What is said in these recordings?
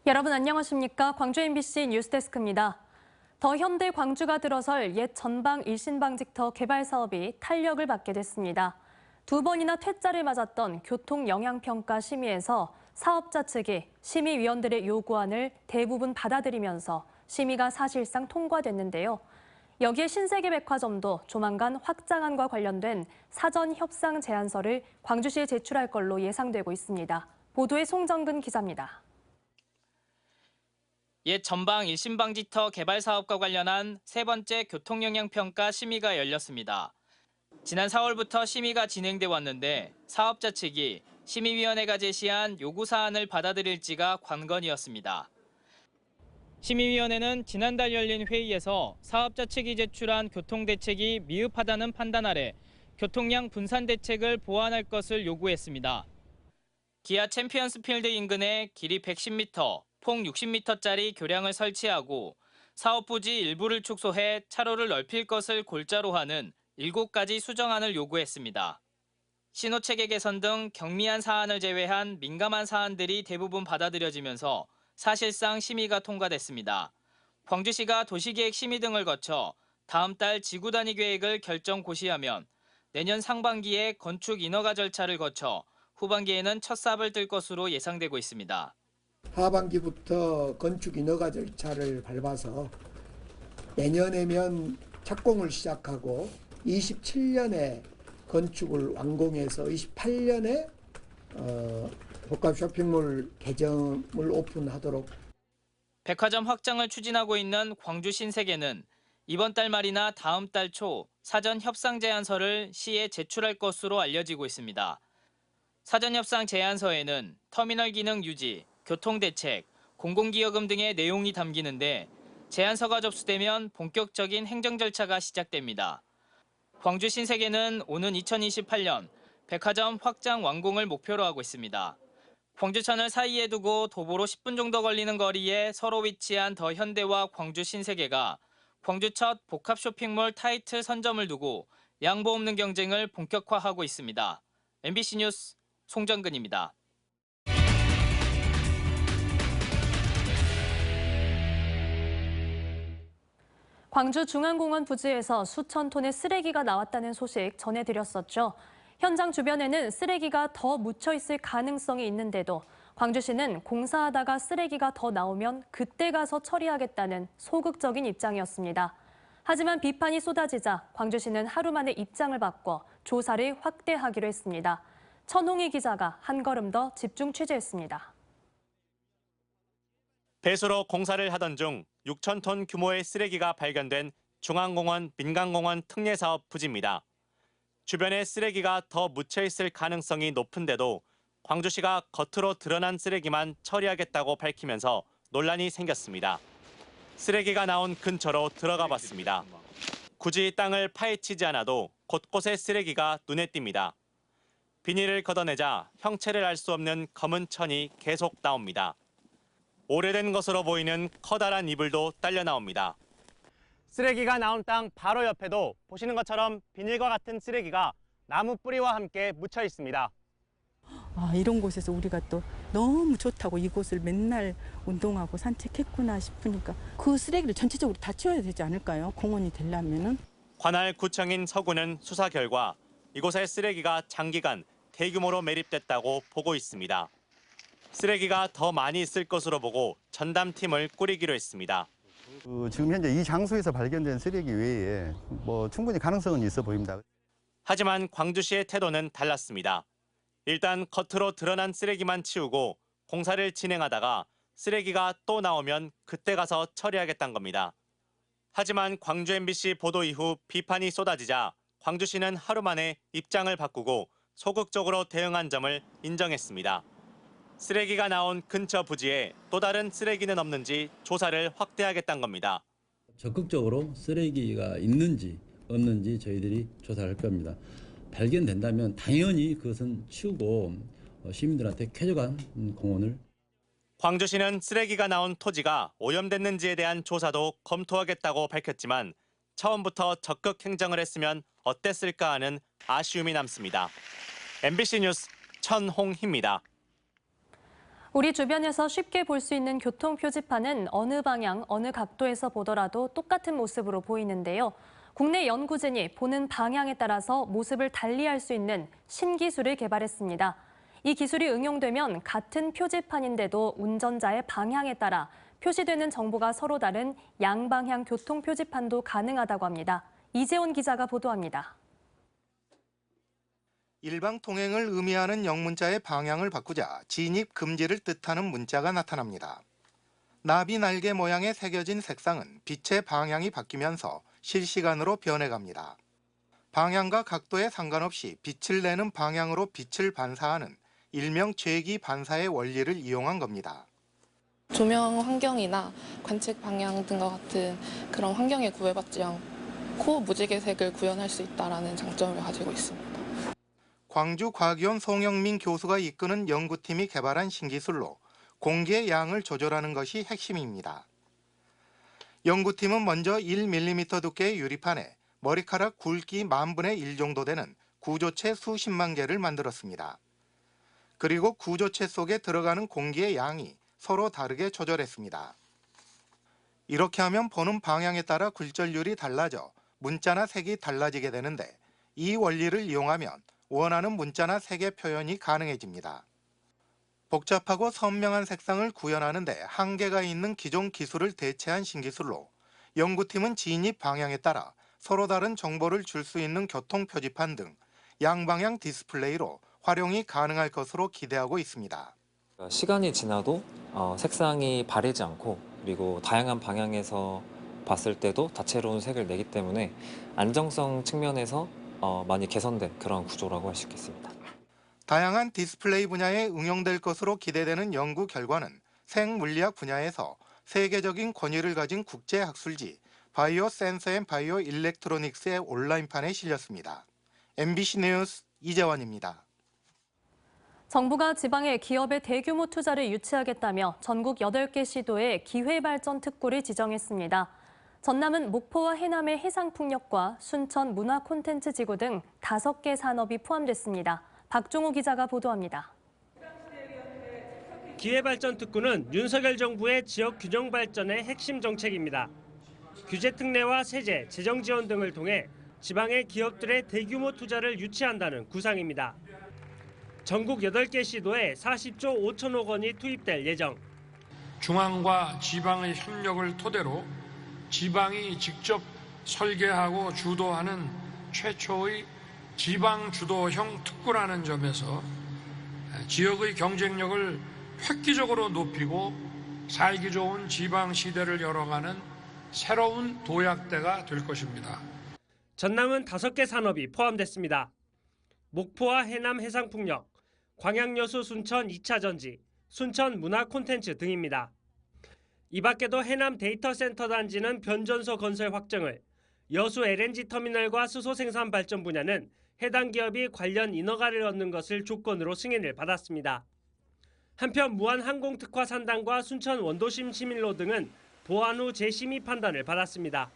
여러분 안녕하십니까? 광주 MBC 뉴스데스크입니다. 더 현대 광주가 들어설 옛 전방 일신방직터 개발 사업이 탄력을 받게 됐습니다. 두 번이나 퇴짜를 맞았던 교통영향평가 심의에서 사업자 측이 심의위원들의 요구안을 대부분 받아들이면서 심의가 사실상 통과됐는데요. 여기에 신세계백화점도 조만간 확장안과 관련된 사전 협상 제안서를 광주시에 제출할 걸로 예상되고 있습니다. 보도에 송정근 기자입니다. 옛 전방 일신방지터 개발 사업과 관련한 세 번째 교통영향평가 심의가 열렸습니다. 지난 4월부터 심의가 진행돼 왔는데 사업자 측이 심의위원회가 제시한 요구사안을 받아들일지가 관건이었습니다. 심의위원회는 지난달 열린 회의에서 사업자 측이 제출한 교통대책이 미흡하다는 판단 아래 교통량 분산 대책을 보완할 것을 요구했습니다. 기아 챔피언스필드 인근에 길이 110m, 폭 60m짜리 교량을 설치하고 사업 부지 일부를 축소해 차로를 넓힐 것을 골자로 하는 7가지 수정안을 요구했습니다. 신호체계 개선 등 경미한 사안을 제외한 민감한 사안들이 대부분 받아들여지면서 사실상 심의가 통과됐습니다. 광주시가 도시계획 심의 등을 거쳐 다음 달 지구 단위 계획을 결정 고시하면 내년 상반기에 건축 인허가 절차를 거쳐 후반기에는 첫 삽을 뜰 것으로 예상되고 있습니다. 하반기부터 건축 인허가 절차를 밟아서 내년에면 착공을 시작하고 27년에 건축을 완공해서 28년에 복합 쇼핑몰 개점을 오픈하도록. 백화점 확장을 추진하고 있는 광주 신세계는 이번 달 말이나 다음 달 초 사전 협상 제안서를 시에 제출할 것으로 알려지고 있습니다. 사전 협상 제안서에는 터미널 기능 유지, 교통대책, 공공기여금 등의 내용이 담기는데 제안서가 접수되면 본격적인 행정 절차가 시작됩니다. 광주 신세계는 오는 2028년 백화점 확장 완공을 목표로 하고 있습니다. 광주천을 사이에 두고 도보로 10분 정도 걸리는 거리에 서로 위치한 더 현대와 광주 신세계가 광주 첫 복합 쇼핑몰 타이틀 선점을 두고 양보 없는 경쟁을 본격화하고 있습니다. MBC 뉴스 송정근입니다. 광주 중앙공원 부지에서 수천 톤의 쓰레기가 나왔다는 소식 전해드렸었죠. 현장 주변에는 쓰레기가 더 묻혀 있을 가능성이 있는데도 광주시는 공사하다가 쓰레기가 더 나오면 그때 가서 처리하겠다는 소극적인 입장이었습니다. 하지만 비판이 쏟아지자 광주시는 하루 만에 입장을 바꿔 조사를 확대하기로 했습니다. 천홍희 기자가 한 걸음 더 집중 취재했습니다. 배수로 공사를 하던 중 6천 톤 규모의 쓰레기가 발견된 중앙공원 민간공원 특례사업 부지입니다. 주변에 쓰레기가 더 묻혀 있을 가능성이 높은데도 광주시가 겉으로 드러난 쓰레기만 처리하겠다고 밝히면서 논란이 생겼습니다. 쓰레기가 나온 근처로 들어가 봤습니다. 굳이 땅을 파헤치지 않아도 곳곳에 쓰레기가 눈에 띕니다. 비닐을 걷어내자 형체를 알 수 없는 검은 천이 계속 나옵니다. 오래된 것으로 보이는 커다란 이불도 딸려 나옵니다. 쓰레기가 나온 땅 바로 옆에도 보시는 것처럼 비닐과 같은 쓰레기가 나무 뿌리와 함께 묻혀 있습니다. 이런 곳에서 우리가 또 너무 좋다고 이곳을 맨날 운동하고 산책했구나 싶으니까 그 쓰레기를 전체적으로 다 치워야 되지 않을까요? 공원이 되려면은. 관할 구청인 서구는 수사 결과 이곳에 쓰레기가 장기간 대규모로 매립됐다고 보고 있습니다. 쓰레기가 더 많이 있을 것으로 보고 전담팀을 꾸리기로 했습니다. 지금 현재 이 장소에서 발견된 쓰레기 외에 충분히 가능성은 있어 보입니다. 하지만 광주시의 태도는 달랐습니다. 일단 겉으로 드러난 쓰레기만 치우고 공사를 진행하다가 쓰레기가 또 나오면 그때 가서 처리하겠다는 겁니다. 하지만 광주 MBC 보도 이후 비판이 쏟아지자 광주시는 하루 만에 입장을 바꾸고 소극적으로 대응한 점을 인정했습니다. 쓰레기가 나온 근처 부지에 또 다른 쓰레기는 없는지 조사를 확대하겠다는 겁니다. 적극적으로 쓰레기가 있는지 없는지 저희들이 조사할 겁니다. 발견된다면 당연히 그것은 치우고 시민들한테 쾌적한 공원을. 광주시는 쓰레기가 나온 토지가 오염됐는지에 대한 조사도 검토하겠다고 밝혔지만 처음부터 적극 행정을 했으면 어땠을까 하는 아쉬움이 남습니다. MBC 뉴스 천홍희입니다. 우리 주변에서 쉽게 볼 수 있는 교통 표지판은 어느 방향, 어느 각도에서 보더라도 똑같은 모습으로 보이는데요. 국내 연구진이 보는 방향에 따라서 모습을 달리할 수 있는 신기술을 개발했습니다. 이 기술이 응용되면 같은 표지판인데도 운전자의 방향에 따라 표시되는 정보가 서로 다른 양방향 교통 표지판도 가능하다고 합니다. 이재원 기자가 보도합니다. 일방 통행을 의미하는 영문자의 방향을 바꾸자 진입 금지를 뜻하는 문자가 나타납니다. 나비 날개 모양의 새겨진 색상은 빛의 방향이 바뀌면서 실시간으로 변해갑니다. 방향과 각도에 상관없이 빛을 내는 방향으로 빛을 반사하는 일명 죄기 반사의 원리를 이용한 겁니다. 조명 환경이나 관측 방향 등과 같은 그런 환경에 구애받지 않고 무지개색을 구현할 수 있다는 장점을 가지고 있습니다. 광주과기원 송영민 교수가 이끄는 연구팀이 개발한 신기술로 공기의 양을 조절하는 것이 핵심입니다. 연구팀은 먼저 1mm 두께의 유리판에 머리카락 굵기 10,000분의 1 정도 되는 구조체 수십만 개를 만들었습니다. 그리고 구조체 속에 들어가는 공기의 양이 서로 다르게 조절했습니다. 이렇게 하면 보는 방향에 따라 굴절률이 달라져 문자나 색이 달라지게 되는데 이 원리를 이용하면 원하는 문자나 색의 표현이 가능해집니다. 복잡하고 선명한 색상을 구현하는 데 한계가 있는 기존 기술을 대체한 신기술로 연구팀은 진입 방향에 따라 서로 다른 정보를 줄 수 있는 교통 표지판 등 양방향 디스플레이로 활용이 가능할 것으로 기대하고 있습니다. 시간이 지나도 색상이 바래지 않고 그리고 다양한 방향에서 봤을 때도 다채로운 색을 내기 때문에 안정성 측면에서 많이 개선된 그런 구조라고 할 수 있겠습니다. 다양한 디스플레이 분야에 응용될 것으로 기대되는 연구 결과는 생물리학 분야에서 세계적인 권위를 가진 국제학술지 바이오 센서 앤 바이오 일렉트로닉스의 온라인판에 실렸습니다. MBC 뉴스 이재원입니다. 정부가 지방의 기업의 대규모 투자를 유치하겠다며 전국 8개 시도에 기회발전 특구를 지정했습니다. 전남은 목포와 해남의 해상풍력과 순천 문화콘텐츠지구 등 5개 산업이 포함됐습니다. 박종호 기자가 보도합니다. 기회발전 특구는 윤석열 정부의 지역 균형 발전의 핵심 정책입니다. 규제 특례와 세제, 재정 지원 등을 통해 지방의 기업들의 대규모 투자를 유치한다는 구상입니다. 전국 8개 시도에 40조 5천억 원이 투입될 예정. 중앙과 지방의 협력을 토대로 지방이 직접 설계하고 주도하는 최초의 지방 주도형 특구라는 점에서 지역의 경쟁력을 획기적으로 높이고 살기 좋은 지방 시대를 열어가는 새로운 도약대가 될 것입니다. 전남은 5개 산업이 포함됐습니다. 목포와 해남 해상풍력, 광양여수 순천 2차 전지, 순천 문화 콘텐츠 등입니다. 이 밖에도 해남 데이터 센터 단지는 변전소 건설 확정을, 여수 LNG 터미널과 수소 생산 발전 분야는 해당 기업이 관련 인허가를 얻는 것을 조건으로 승인을 받았습니다. 한편 무한 항공 특화 산단과 순천 원도심 시민로 등은 보완 후 재심의 판단을 받았습니다.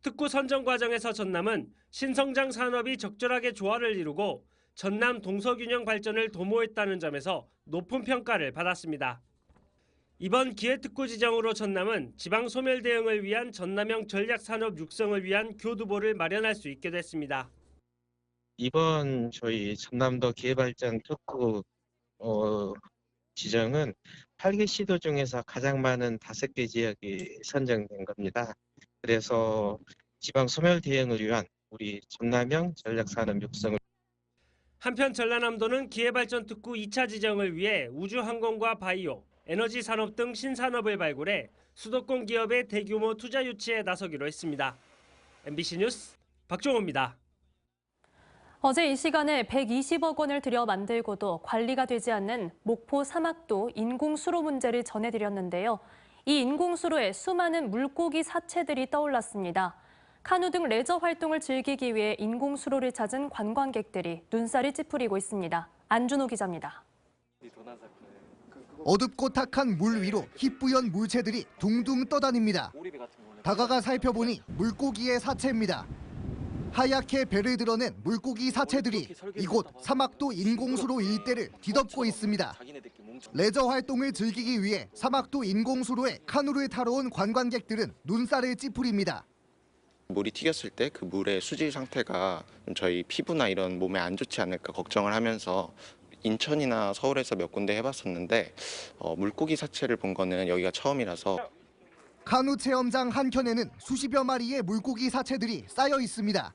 특구 선정 과정에서 전남은 신성장 산업이 적절하게 조화를 이루고 전남 동서균형 발전을 도모했다는 점에서 높은 평가를 받았습니다. 이번 기회특구 지정으로 전남은 지방 소멸 대응을 위한 전남형 전략산업 육성을 위한 교두보를 마련할 수 있게 됐습니다. 이번 저희 전남도 기회발전 특구 지정은 8개 시도 중에서 가장 많은 5개 지역이 선정된 겁니다. 그래서 지방 소멸 대응을 위한 우리 전남형 전략산업 육성을. 한편 전라남도는 기회발전 특구 2차 지정을 위해 우주항공과 바이오, 에너지 산업 등 신산업을 발굴해 수도권 기업의 대규모 투자 유치에 나서기로 했습니다. MBC 뉴스 박종호입니다. 어제 이 시간에 120억 원을 들여 만들고도 관리가 되지 않는 목포 사막도 인공수로 문제를 전해드렸는데요. 이 인공수로에 수많은 물고기 사체들이 떠올랐습니다. 카누 등 레저 활동을 즐기기 위해 인공수로를 찾은 관광객들이 눈살을 찌푸리고 있습니다. 안준호 기자입니다. 어둡고 탁한 물 위로 희뿌연 물체들이 둥둥 떠다닙니다. 다가가 살펴보니 물고기의 사체입니다. 하얗게 배를 드러낸 물고기 사체들이 이곳 사막도 인공수로 일대를 뒤덮고 있습니다. 레저 활동을 즐기기 위해 사막도 인공수로에 카누를 타러 온 관광객들은 눈살을 찌푸립니다. 물이 튀겼을 때 그 물의 수질 상태가 저희 피부나 이런 몸에 안 좋지 않을까 걱정을 하면서 인천이나 서울에서 몇 군데 해봤었는데 물고기 사체를 본 거는 여기가 처음이라서. 카누 체험장 한켠에는 수십여 마리의 물고기 사체들이 쌓여 있습니다.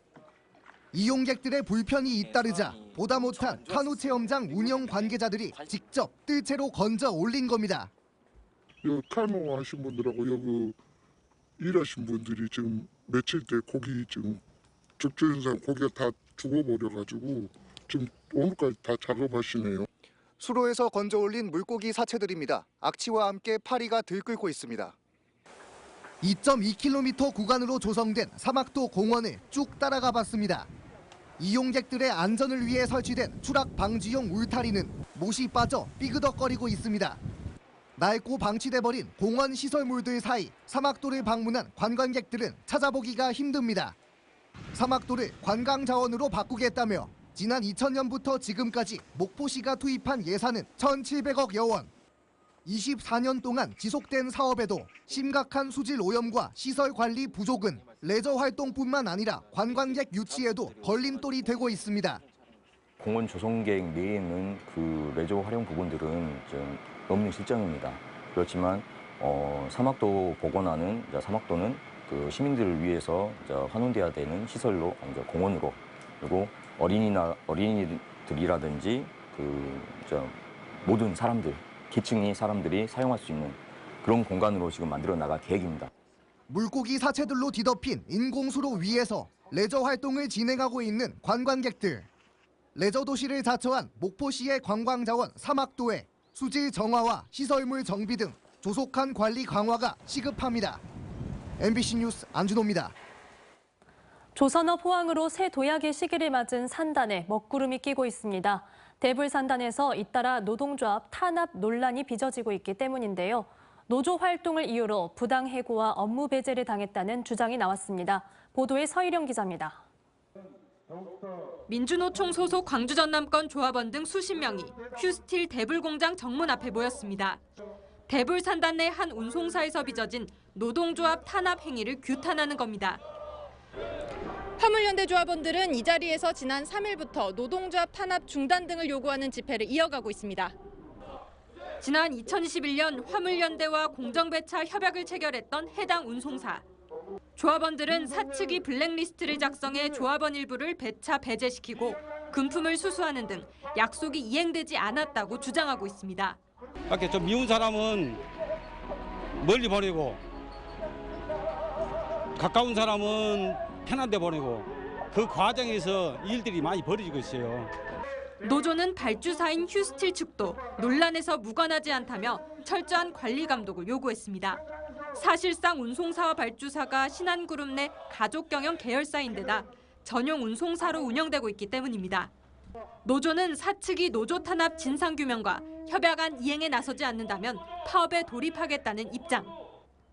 이용객들의 불편이 잇따르자 보다 못한 카누 체험장 운영 관계자들이 직접 뜰채로 건져 올린 겁니다. 여기 카누 하신 분들하고 여기 일하신 분들이 지금 며칠 때 고기 지금 접조현상 고기가 다 죽어버려가지고 지금 오늘까지 다 작업하시네요. 수로에서 건져 올린 물고기 사체들입니다. 악취와 함께 파리가 들끓고 있습니다. 2.2km 구간으로 조성된 사막도 공원을 쭉 따라가 봤습니다. 이용객들의 안전을 위해 설치된 추락 방지용 울타리는 못이 빠져 삐그덕거리고 있습니다. 낡고 방치돼버린 공원 시설물들 사이 사막도를 방문한 관광객들은 찾아보기가 힘듭니다. 사막도를 관광자원으로 바꾸겠다며 지난 2000년부터 지금까지 목포시가 투입한 예산은 1,700억여 원. 24년 동안 지속된 사업에도 심각한 수질 오염과 시설 관리 부족은 레저 활동뿐만 아니라 관광객 유치에도 걸림돌이 되고 있습니다. 공원 조성 계획 내에 있는 그 레저 활용 부분들은 좀 없는 실정입니다. 그렇지만 사막도 복원하는 사막도는 그 시민들을 위해서 환원돼야 되는 시설로 공원으로, 그리고 어린이들이라든지 모든 사람들, 계층의 사람들이 사용할 수 있는 그런 공간으로 지금 만들어 나갈 계획입니다. 물고기 사체들로 뒤덮인 인공수로 위에서 레저 활동을 진행하고 있는 관광객들. 레저 도시를 자처한 목포시의 관광자원 사막도에 수질 정화와 시설물 정비 등 조속한 관리 강화가 시급합니다. MBC 뉴스 안준호입니다. 조선업 호황으로 새 도약의 시기를 맞은 산단에 먹구름이 끼고 있습니다. 대불산단에서 잇따라 노동조합 탄압 논란이 빚어지고 있기 때문인데요. 노조 활동을 이유로 부당 해고와 업무 배제를 당했다는 주장이 나왔습니다. 보도에 서희령 기자입니다. 민주노총 소속 광주 전남권 조합원 등 수십 명이 휴스틸 대불공장 정문 앞에 모였습니다. 대불산단 내 한 운송사에서 빚어진 노동조합 탄압 행위를 규탄하는 겁니다. 화물연대 조합원들은 이 자리에서 지난 3일부터 노동조합 탄압 중단 등을 요구하는 집회를 이어가고 있습니다. 지난 2021년 화물연대와 공정배차 협약을 체결했던 해당 운송사. 조합원들은 사측이 블랙리스트를 작성해 조합원 일부를 배차 배제시키고 금품을 수수하는 등 약속이 이행되지 않았다고 주장하고 있습니다. 이렇게 좀 미운 사람은 멀리 보내고 가까운 사람은 편한 데 보내고 그 과정에서 일들이 많이 벌어지고 있어요. 노조는 발주사인 휴스틸 측도 논란에서 무관하지 않다며 철저한 관리 감독을 요구했습니다. 사실상 운송사와 발주사가 신한그룹 내 가족 경영 계열사인데다 전용 운송사로 운영되고 있기 때문입니다. 노조는 사측이 노조 탄압 진상규명과 협약안 이행에 나서지 않는다면 파업에 돌입하겠다는 입장.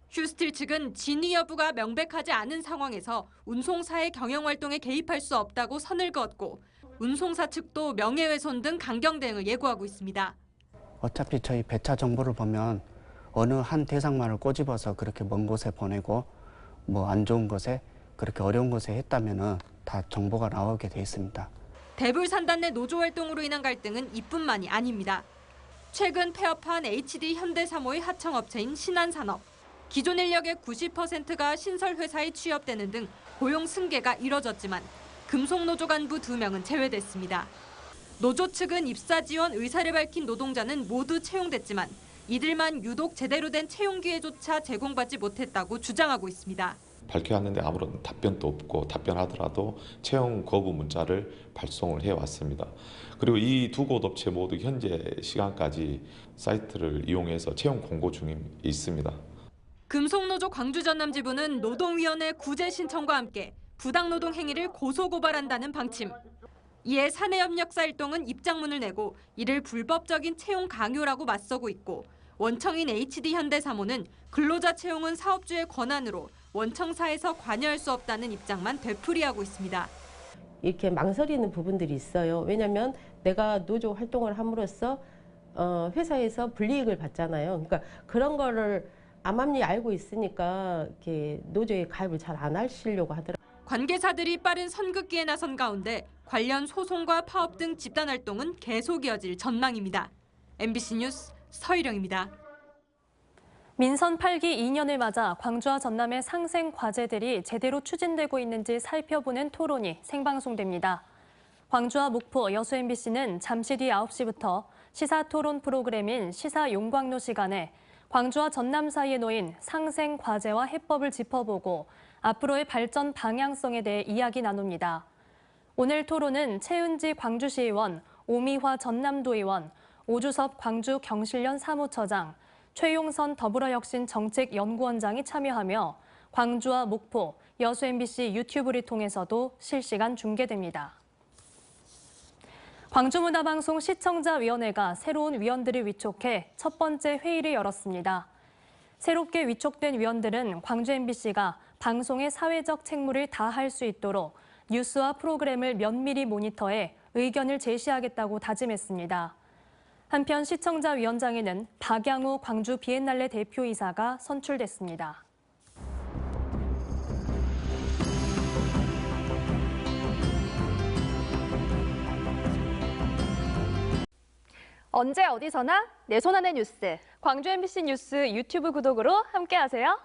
휴스틸 측은 진위 여부가 명백하지 않은 상황에서 운송사의 경영활동에 개입할 수 없다고 선을 그었고 운송사 측도 명예훼손 등 강경 대응을 예고하고 있습니다. 어차피 저희 배차 정보를 보면 어느 한 대상만을 꼬집어서 그렇게 먼 곳에 보내고 뭐 안 좋은 곳에 그렇게 어려운 곳에 했다면은 다 정보가 나오게 돼 있습니다. 대불산단 내 노조 활동으로 인한 갈등은 이뿐만이 아닙니다. 최근 폐업한 HD 현대사모의 하청업체인 신한산업. 기존 인력의 90%가 신설회사에 취업되는 등 고용 승계가 이뤄졌지만 금속노조 간부 2명은 제외됐습니다. 노조 측은 입사 지원 의사를 밝힌 노동자는 모두 채용됐지만 이들만 유독 제대로 된 채용 기회조차 제공받지 못했다고 주장하고 있습니다. 밝혀왔는데 아무런 답변도 없고 답변하더라도 채용 거부 문자를 발송을 해왔습니다. 그리고 이 두 곳 업체 모두 현재 시간까지 사이트를 이용해서 채용 공고 중에 있습니다. 금속노조 광주전남지부는 노동위원회 구제 신청과 함께 부당노동 행위를 고소고발한다는 방침. 이에 사내협력사 일동은 입장문을 내고 이를 불법적인 채용 강요라고 맞서고 있고 원청인 HD현대사모는 근로자 채용은 사업주의 권한으로 원청사에서 관여할 수 없다는 입장만 되풀이하고 있습니다. 이렇게 망설이는 부분들이 있어요. 왜냐하면 내가 노조 활동을 함으로써 회사에서 불이익을 받잖아요. 그러니까 그런 거를 암암리 알고 있으니까 이렇게 노조에 가입을 잘 안 하시려고 하더라고요. 관계사들이 빠른 선긋기에 나선 가운데 관련 소송과 파업 등 집단 활동은 계속 이어질 전망입니다. MBC 뉴스 서희령입니다. 민선 8기 2년을 맞아 광주와 전남의 상생 과제들이 제대로 추진되고 있는지 살펴보는 토론이 생방송됩니다. 광주와 목포 여수 MBC는 잠시 뒤 9시부터 시사 토론 프로그램인 시사 용광로 시간에 광주와 전남 사이에 놓인 상생 과제와 해법을 짚어보고 앞으로의 발전 방향성에 대해 이야기 나눕니다. 오늘 토론은 최은지 광주시의원, 오미화 전남도의원, 오주섭 광주 경실련 사무처장, 최용선 더불어혁신 정책연구원장이 참여하며 광주와 목포, 여수 MBC 유튜브를 통해서도 실시간 중계됩니다. 광주문화방송 시청자위원회가 새로운 위원들을 위촉해 첫 번째 회의를 열었습니다. 새롭게 위촉된 위원들은 광주 MBC가 방송의 사회적 책무를 다할 수 있도록 뉴스와 프로그램을 면밀히 모니터해 의견을 제시하겠다고 다짐했습니다. 한편 시청자위원장에는 박양우 광주 비엔날레 대표이사가 선출됐습니다. 언제 어디서나 내 손 안의 뉴스. 광주 MBC 뉴스 유튜브 구독으로 함께하세요.